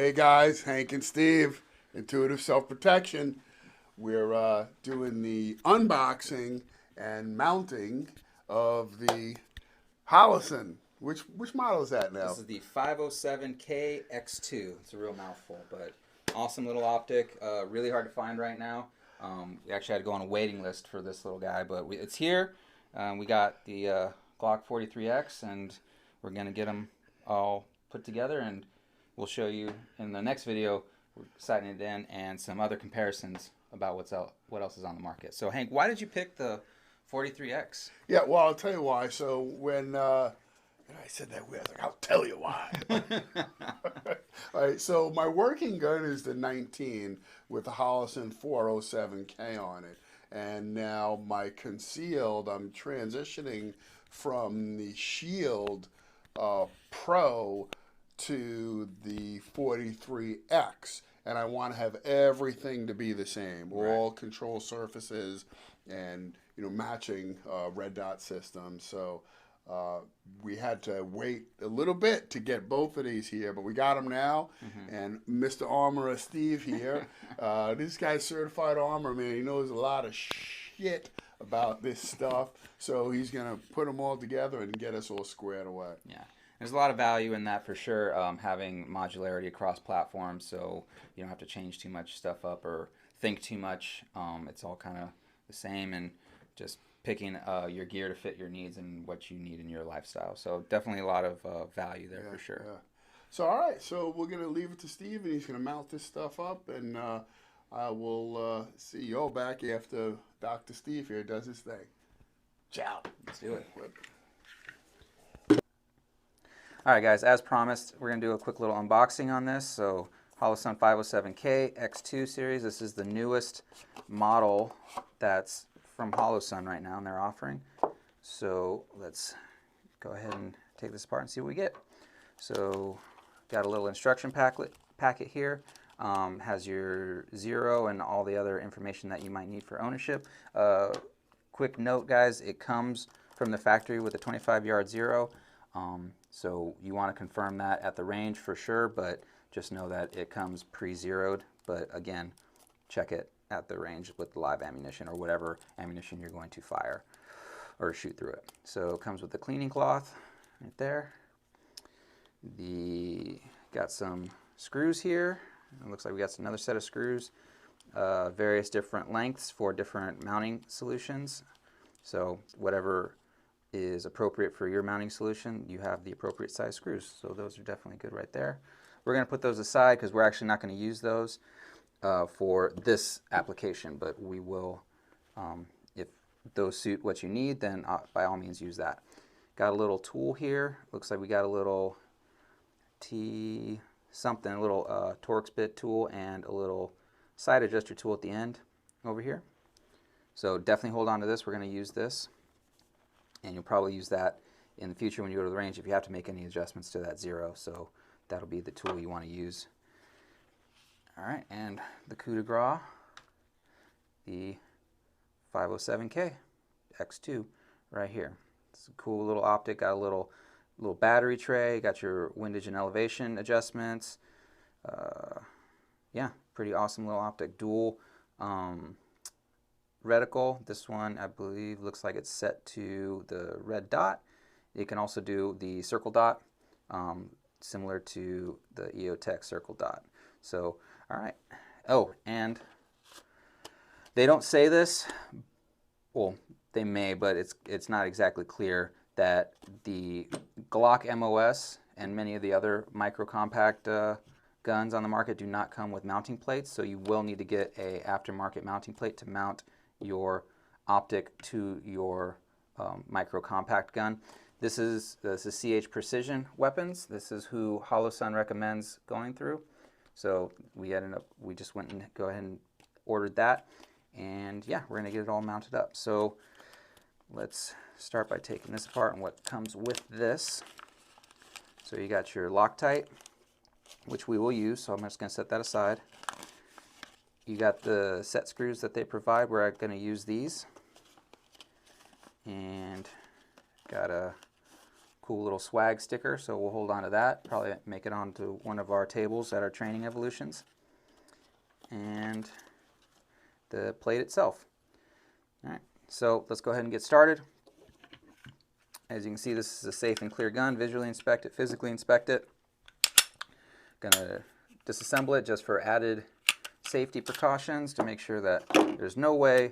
Hey guys, Hank and Steve, Intuitive Self-Protection. We're doing the unboxing and mounting of the Holosun. Which model is that now? This is the 507K X2. It's a real mouthful, but awesome little optic. Really hard to find right now. We actually had to go on a waiting list for this little guy, but it's here. We got the Glock 43X, and we're going to get them all put together, and we'll show you in the next video. We're sighting it in and some other comparisons about what else is on the market. So Hank, why did you pick the 43X? Yeah, well, I'll tell you why. So when I said that weird, I was like, I'll tell you why. All right, so my working gun is the 19 with the Holosun 507K on it. And now my concealed, I'm transitioning from the Shield Pro to the 43X, and I want to have everything to be the same, all control surfaces, and matching red dot system. So we had to wait a little bit to get both of these here, but we got them now. And Mr. Armorer Steve here, this guy's certified armor man. He knows a lot of shit about this stuff, so he's gonna put them all together and get us all squared away. Yeah. There's a lot of value in that for sure, having modularity across platforms, so you don't have to change too much stuff up or think too much. It's all kind of the same, and just picking your gear to fit your needs and what you need in your lifestyle. So definitely a lot of value there for sure. Yeah. So all right, so we're gonna leave it to Steve, and he's gonna mount this stuff up, and I will see you all back after Dr. Steve here does his thing. Ciao. Let's do it. All right, guys, as promised, we're going to do a quick little unboxing on this. So Holosun 507K X2 series. This is the newest model that's from Holosun right now, and they're offering. So let's go ahead and take this apart and see what we get. So got a little instruction packet here. Has your zero and all the other information that you might need for ownership. Quick note, guys, it comes from the factory with a 25-yard zero. So you want to confirm that at the range for sure, but just know that it comes pre-zeroed. But again, check it at the range with the live ammunition or whatever ammunition you're going to fire or shoot through it. So it comes with the cleaning cloth right there. Got some screws here. It looks like we got another set of screws, various different lengths for different mounting solutions. So whatever is appropriate for your mounting solution, you have the appropriate size screws. So those are definitely good right there. We're going to put those aside because we're actually not going to use those for this application, but we will, if those suit what you need, then by all means use that. Got a little tool here. Looks like we got a little a little Torx bit tool and a little side adjuster tool at the end over here. So definitely hold on to this. We're going to use this, and you'll probably use that in the future when you go to the range if you have to make any adjustments to that zero. So that'll be the tool you want to use. All right, and the coup de grace, the 507K X2 right here. It's a cool little optic. Got a little battery tray. Got your windage and elevation adjustments. Yeah, pretty awesome little optic. Dual reticle. This one, I believe, looks like it's set to the red dot. You can also do the circle dot, similar to the EOTech circle dot. So, all right. Oh, and they don't say this. Well, they may, but it's not exactly clear that the Glock MOS and many of the other micro compact guns on the market do not come with mounting plates. So you will need to get a aftermarket mounting plate to mount your optic to your micro compact gun. This is CH Precision Weapons. This is who Holosun recommends going through. So we just went and go ahead and ordered that, and yeah, we're gonna get it all mounted up. So let's start by taking this apart and what comes with this. So you got your Loctite, which we will use. So I'm just gonna set that aside. You got the set screws that they provide. We're going to use these. And got a cool little swag sticker, so we'll hold on to that. Probably make it onto one of our tables at our training evolutions. And the plate itself. All right, so let's go ahead and get started. As you can see, this is a safe and clear gun. Visually inspect it, physically inspect it. Gonna disassemble it just for added safety precautions to make sure that there's no way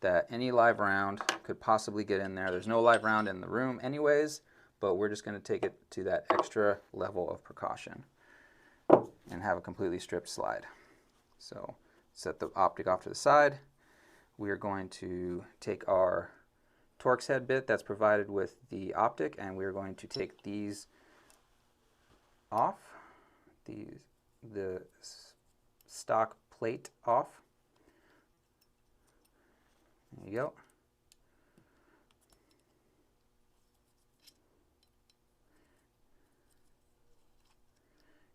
that any live round could possibly get in there. There's no live round in the room anyways, but we're just gonna take it to that extra level of precaution and have a completely stripped slide. So set the optic off to the side. We are going to take our Torx head bit that's provided with the optic, and we're going to take these off, the stock plate off. There you go.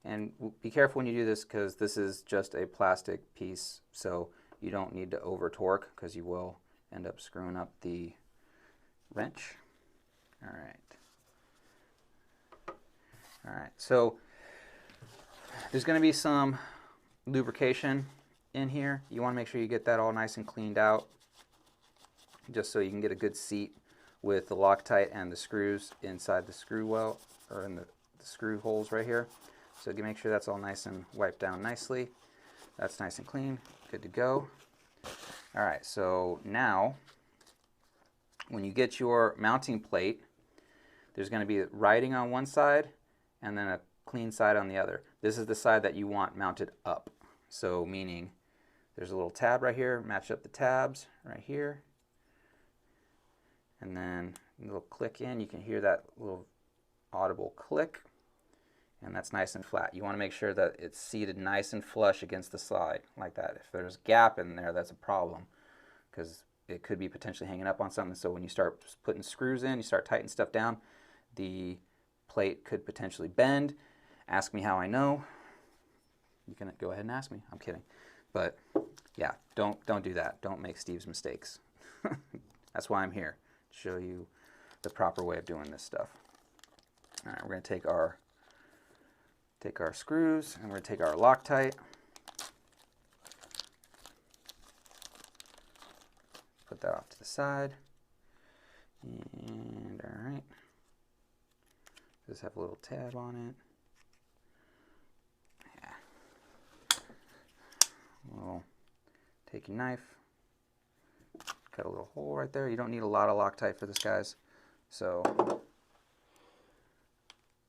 And be careful when you do this, because this is just a plastic piece, so you don't need to over torque, because you will end up screwing up the wrench. All right, so there's going to be some lubrication in here. You want to make sure you get that all nice and cleaned out, just so you can get a good seat with the Loctite and the screws inside the screw well, or in the screw holes right here. So make sure that's all nice and wiped down nicely. That's nice and clean, good to go. All right, so now when you get your mounting plate, there's going to be writing on one side and then a clean side on the other. This is the side that you want mounted up. So meaning there's a little tab right here, match up the tabs right here. And then a little click in, you can hear that little audible click. And that's nice and flat. You want to make sure that it's seated nice and flush against the side like that. If there's a gap in there, that's a problem, because it could be potentially hanging up on something. So when you start putting screws in, you start tightening stuff down, the plate could potentially bend. Ask me how I know. You can go ahead and ask me. I'm kidding. But yeah, don't do that. Don't make Steve's mistakes. That's why I'm here, to show you the proper way of doing this stuff. All right, we're going to take our screws, and we're going to take our Loctite. Put that off to the side. And all right. Just have a little tab on it. Yeah. Well, take your knife. Cut a little hole right there. You don't need a lot of Loctite for this, guys. So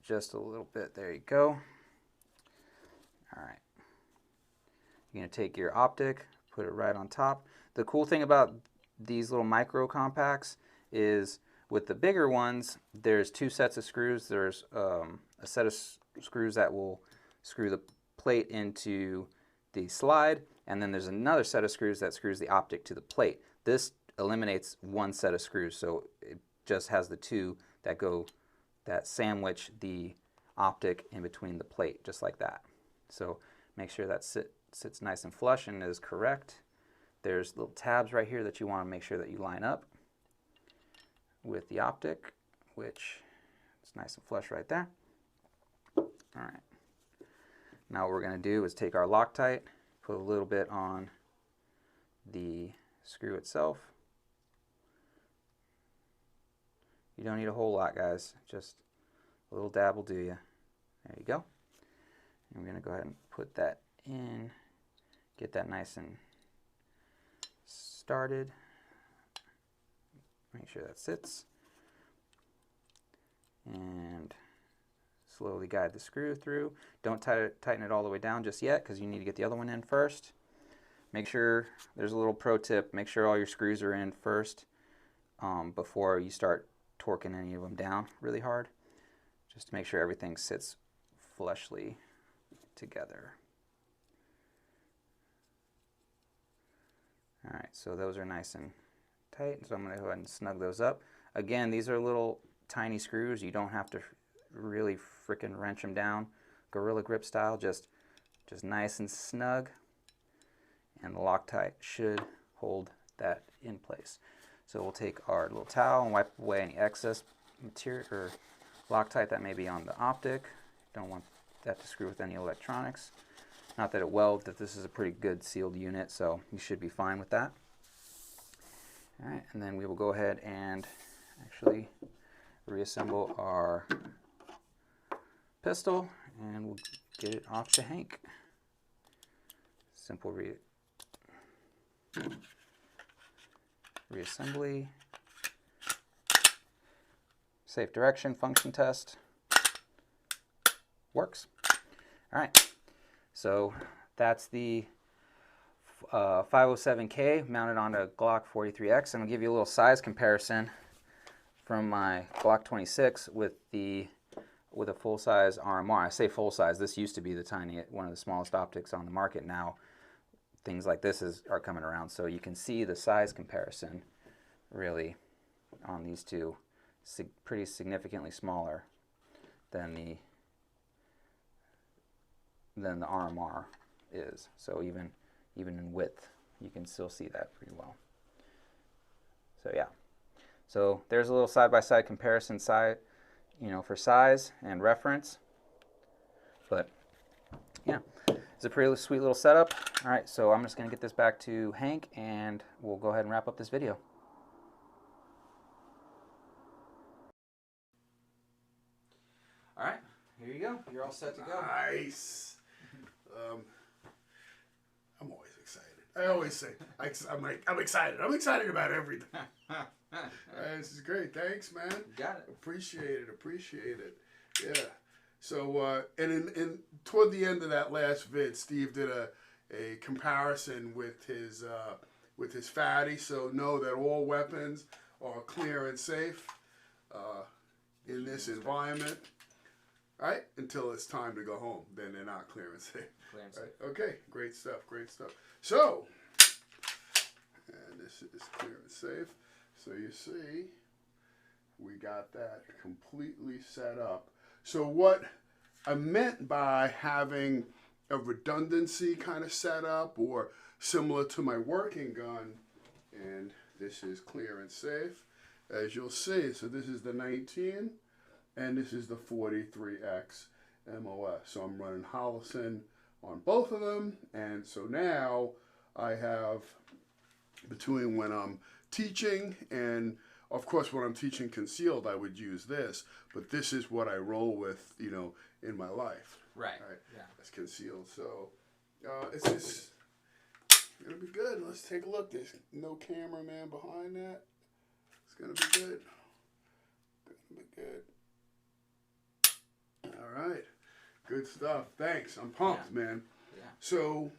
just a little bit. There you go. All right. You're going to take your optic, put it right on top. The cool thing about these little micro compacts is with the bigger ones, there's two sets of screws. There's a set of screws that will screw the plate into the slide, and then there's another set of screws that screws the optic to the plate. This eliminates one set of screws, so it just has the two that sandwich the optic in between the plate, just like that. So make sure that sits nice and flush and is correct. There's little tabs right here that you want to make sure that you line up with the optic, which is nice and flush right there. All right. Now what we're going to do is take our Loctite, put a little bit on the screw itself. You don't need a whole lot, guys. Just a little dab will do you. There you go. And we're going to go ahead and put that in, get that nice and started. Make sure that sits. And slowly guide the screw through. Don't tighten it all the way down just yet, because you need to get the other one in first. Make sure, there's a little pro tip, make sure all your screws are in first before you start torquing any of them down really hard, just to make sure everything sits flushly together. All right, so those are nice and tight, so I'm going to go ahead and snug those up. Again, these are little tiny screws. You don't have to really frickin' wrench them down Gorilla Grip style, just nice and snug, and the Loctite should hold that in place. So we'll take our little towel and wipe away any excess material or Loctite that may be on the optic. Don't want that to screw with any electronics. Not that it will, that this is a pretty good sealed unit, so you should be fine with that. All right, and then we will go ahead and actually reassemble our pistol, and we'll get it off to Hank. Simple reassembly. Safe direction, function test. Works. All right, so that's the 507K mounted on a Glock 43X, and I'll give you a little size comparison from my Glock 26 with a full-size RMR. I say full-size. This used to be one of the smallest optics on the market. Now things like this are coming around, so you can see the size comparison really on these two. Pretty significantly smaller than the RMR is. So even in width, you can still see that pretty well. So yeah. So there's a little side-by-side comparison for size and reference. But yeah, it's a pretty sweet little setup. All right, so I'm just going to get this back to Hank, and we'll go ahead and wrap up this video. All right, here you go. You're all set to go. Nice. I'm always excited. I always say, I'm excited. I'm excited about everything. This is great. Thanks, man. Got it. Appreciate it. Yeah. So, and toward the end of that last vid, Steve did a comparison with his fatty. So know that all weapons are clear and safe in this environment. Right? Until it's time to go home. Then they're not clear and safe. Clear and safe. Right? Okay. Great stuff. So, and this is clear and safe. So you see, we got that completely set up. So what I meant by having a redundancy kind of setup, or similar to my working gun, and this is clear and safe, as you'll see. So this is the 19. And this is the 43X MOS. So I'm running Holosun on both of them. And so now I have, between when I'm teaching and, of course, when I'm teaching concealed, I would use this. But this is what I roll with, in my life. Right. Yeah. It's concealed. So it's just going to be good. Let's take a look. There's no cameraman behind that. It's going to be good. All right. Good stuff. Thanks. I'm pumped, man. Yeah. So,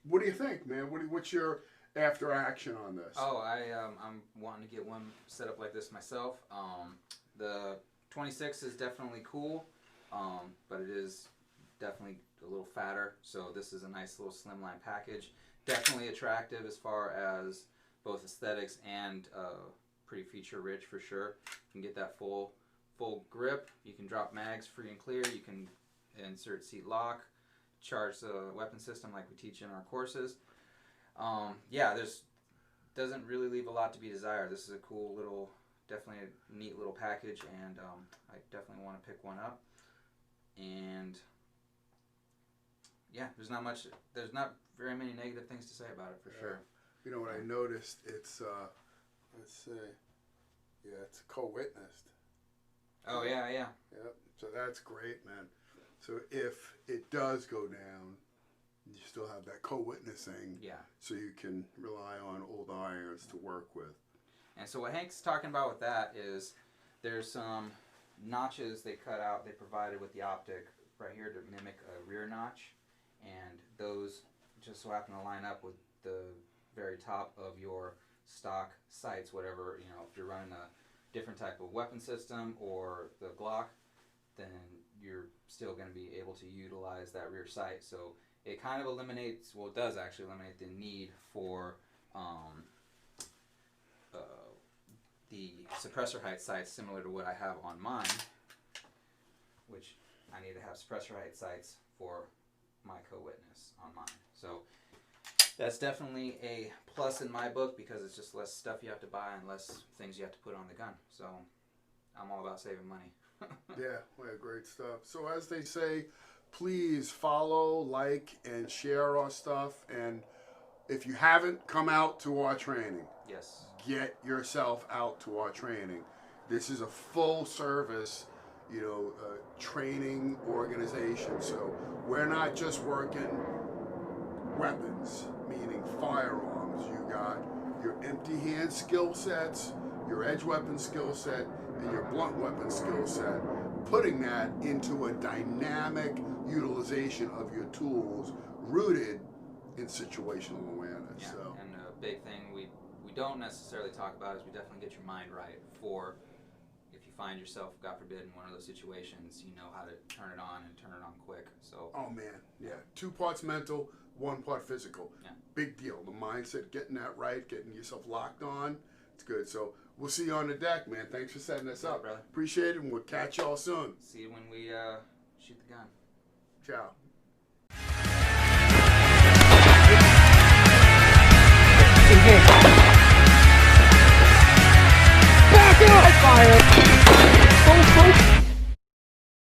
what do you think, man? What's your after action on this? Oh, I'm wanting to get one set up like this myself. The 26 is definitely cool, but it is definitely a little fatter. So this is a nice little slimline package. Definitely attractive as far as both aesthetics and pretty feature rich for sure. You can get that full grip. You can drop mags free and clear. You can insert seat lock, charge the weapon system like we teach in our courses. Yeah, doesn't really leave a lot to be desired. This is a cool little, definitely a neat little package, and I definitely want to pick one up. And yeah, there's not very many negative things to say about it for sure. You know what I noticed? It's let's see, yeah, it's co-witnessed. Oh yeah. Yep. So that's great, man. So if it does go down, you still have that co-witnessing. Yeah. So you can rely on old irons to work with. And so what Hank's talking about with that is there's some notches they provided with the optic right here to mimic a rear notch, and those just so happen to line up with the very top of your stock sights, whatever, if you're running a different type of weapon system or the Glock, then you're still going to be able to utilize that rear sight. So it kind of eliminates, well, it does actually eliminate the need for the suppressor height sights similar to what I have on mine, which I need to have suppressor height sights for my co-witness on mine. So that's definitely a plus in my book because it's just less stuff you have to buy and less things you have to put on the gun. So I'm all about saving money. Yeah, great stuff. So as they say, please follow, like, and share our stuff. And if you haven't come out to our training, Yes. get yourself out to our training. This is a full service, training organization. So we're not just working weapons, meaning firearms. You got your empty hand skill sets, your edge weapon skill set, and your blunt weapon skill set, putting that into a dynamic utilization of your tools rooted in situational awareness. Yeah. So. And a big thing we don't necessarily talk about is we definitely get your mind right for if you find yourself, God forbid, in one of those situations, you know how to turn it on and turn it on quick. So. Oh man, yeah. 2 parts mental, 1 part physical. Yeah. Big deal. The mindset, getting that right, getting yourself locked on, it's good. So we'll see you on the deck, man. Thanks for setting us up. Brother. Appreciate it, and we'll catch y'all soon. See you when we shoot the gun. Ciao. Back up! Fire! Full